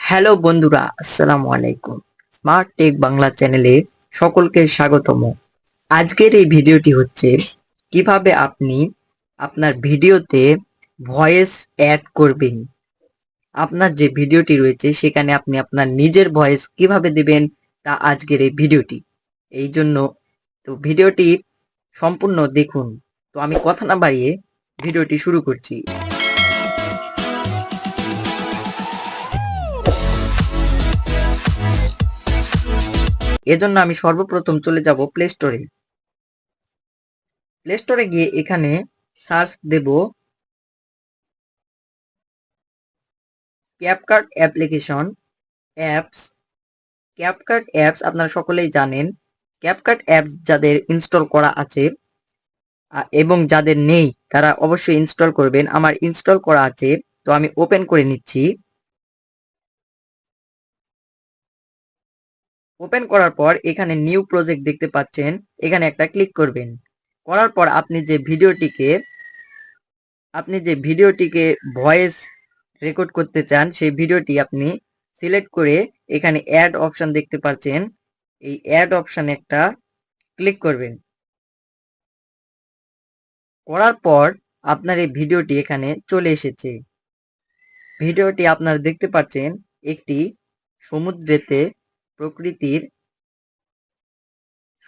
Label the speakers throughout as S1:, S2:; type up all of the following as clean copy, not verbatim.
S1: Hello বন্ধুরা, আসসালামু আলাইকুম। স্মার্ট টেক বাংলা চ্যানেলে সকলকে স্বাগতম। আজকের এই ভিডিওটি হচ্ছে কিভাবে আপনি আপনার ভিডিওতে ভয়েস অ্যাড করবেন। আপনার যে ভিডিওটি রয়েছে সেখানে আপনি আপনার নিজের ভয়েস কিভাবে দিবেন তা আজকের এই ভিডিওটি। এই জন্য ভিডিওটি সম্পূর্ণ দেখুন। তো আমি কথা না বাড়িয়ে ভিডিওটি শুরু করছি। এজন্য আমি সর্বপ্রথম চলে যাব প্লে স্টোরে। প্লে স্টোরে গিয়ে এখানে সার্চ দেব CapCut application apps. CapCut apps আপনারা সকলেই জানেন। ক্যাপকাট অ্যাপস যাদের ইনস্টল করা আছে এবং যাদের নেই তারা অবশ্যই ইনস্টল করবেন। আমার ইনস্টল করা আছে, তো আমি ওপেন করে নিচ্ছি। ওপেন করার পর এখানে নিউ প্রজেক্ট দেখতে পাচ্ছেন, এখানে একটা ক্লিক করবেন। করার পর আপনি যে ভিডিওটিকে ভয়েস রেকর্ড করতে চান সেই ভিডিওটি আপনি সিলেক্ট করে এখানে অ্যাড অপশন দেখতে পাচ্ছেন, এই অ্যাড অপশন একটা ক্লিক করবেন। করার পর আপনার এই ভিডিওটি এখানে চলে এসেছে। ভিডিওটি আপনারা দেখতে পাচ্ছেন একটি সমুদ্রেতে প্রকৃতির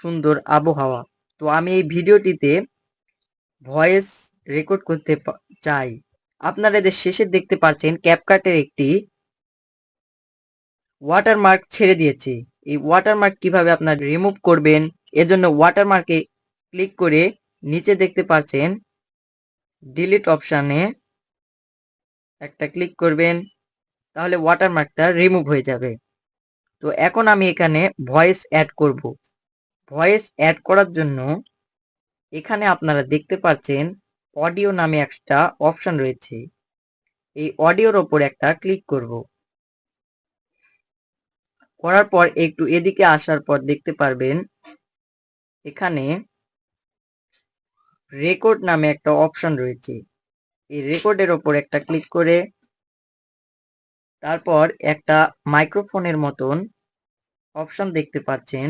S1: সুন্দর আবহাওয়া। তো আমি এই ভিডিওটিতে ভয়েস রেকর্ড করতে চাই। আপনারা এদের শেষে দেখতে পাচ্ছেন ক্যাপকাটের একটি ওয়াটারমার্ক ছেড়ে দিয়েছি। এই ওয়াটারমার্ক কিভাবে আপনার রিমুভ করবেন, এজন্য ওয়াটারমার্কে ক্লিক করে নিচে দেখতে পাচ্ছেন ডিলিট অপশানে একটা ক্লিক করবেন, তাহলে ওয়াটারমার্কটা রিমুভ হয়ে যাবে। তো এখন আমি এখানে ভয়েস অ্যাড করব। ভয়েস অ্যাড করার জন্য এখানে আপনারা দেখতে পাচ্ছেন অডিও নামে একটা অপশন রয়েছে। এই অডিওর ওপর একটা ক্লিক করব। করার পর একটু এদিকে আসার পর দেখতে পারবেন এখানে রেকর্ড নামে একটা অপশন রয়েছে। এই রেকর্ডের ওপর একটা ক্লিক করে তারপর একটা মাইক্রোফোনের মতন অপশন দেখতে পাচ্ছেন,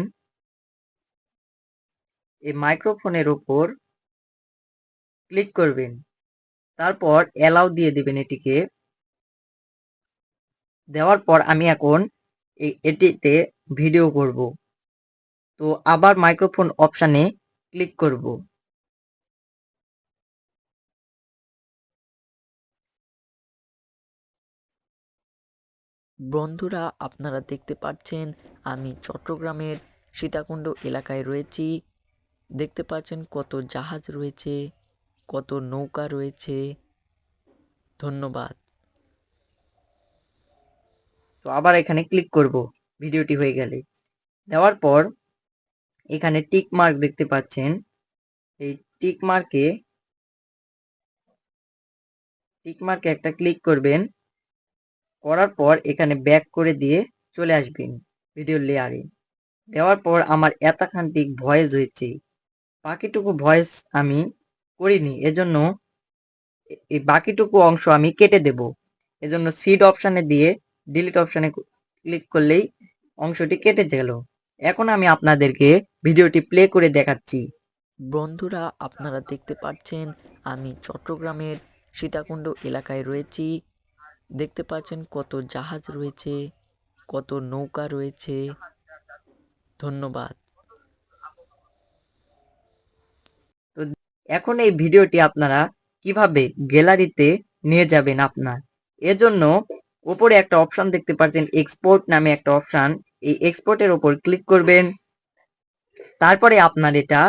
S1: এই মাইক্রোফোনের ওপর ক্লিক করবেন। তারপর অ্যালাউ দিয়ে দিবেন এটিকে। দেওয়ার পর আমি এখন এটিতে ভিডিও করব। তো আবার মাইক্রোফোন অপশানে ক্লিক করব।
S2: বন্ধুরা, আপনারা দেখতে পাচ্ছেন আমি চট্টগ্রামের সীতাকুণ্ড এলাকায় রয়েছি। দেখতে পাচ্ছেন কত জাহাজ রয়েছে, কত নৌকা রয়েছে। ধন্যবাদ।
S1: তো আবার এখানে ক্লিক করব ভিডিওটি হয়ে গেলে। দেওয়ার পর এখানে টিক মার্ক দেখতে পাচ্ছেন, এই টিক মার্কে একটা ক্লিক করবেন। করার পর এখানে ব্যাক করে দিয়ে চলে আসবেন ভিডিও লেয়ারে। দেওয়ার পর আমার এতখান্তিক ভয়েস হয়েছে, বাকিটুকু ভয়েস আমি করিনি, এজন্য এই বাকিটুকু অংশ আমি কেটে দেব। এজন্য সিড অপশানে দিয়ে ডিলিট অপশানে ক্লিক করলেই অংশটি কেটে গেল। এখন আমি আপনাদেরকে ভিডিওটি প্লে করে দেখাচ্ছি।
S2: বন্ধুরা, আপনারা দেখতে পাচ্ছেন আমি চট্টগ্রামের সীতাকুণ্ড এলাকায় রয়েছি। দেখতে পাচ্ছেন কত জাহাজ রয়েছে, কত নৌকা রয়েছে। ধন্যবাদ।
S1: তো এখন এই ভিডিওটি আপনারা কিভাবে গ্যালারিতে নিয়ে যাবেন আপনার, এজন্য উপরে একটা অপশন দেখতে পাচ্ছেন এক্সপোর্ট নামে একটা অপশন, এই এক্সপোর্টের উপর ক্লিক করবেন। তারপরে আপনার এটা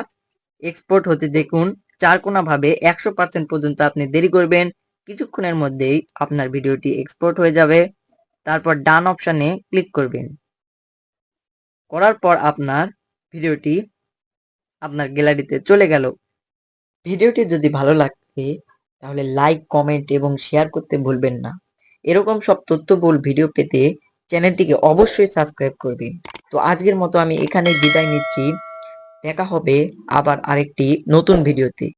S1: এক্সপোর্ট হতে দেখুন চারকোনা ভাবে 100% পর্যন্ত আপনি দেরি করবেন, কিছুক্ষণের মধ্যেই আপনার ভিডিওটি এক্সপোর্ট হয়ে যাবে। তারপর ডান অপশানে ক্লিক করবেন। করার পর আপনার ভিডিওটি আপনার গ্যালারিতে চলে গেল। ভিডিওটি যদি ভালো লাগে তাহলে লাইক, কমেন্ট এবং শেয়ার করতে ভুলবেন না। এরকম সব তথ্যবহুল ভিডিও পেতে চ্যানেলটিকে অবশ্যই সাবস্ক্রাইব করবেন। তো আজকের মতো আমি এখানেই বিদায় নিচ্ছি। দেখা হবে আবার আরেকটি নতুন ভিডিওতে।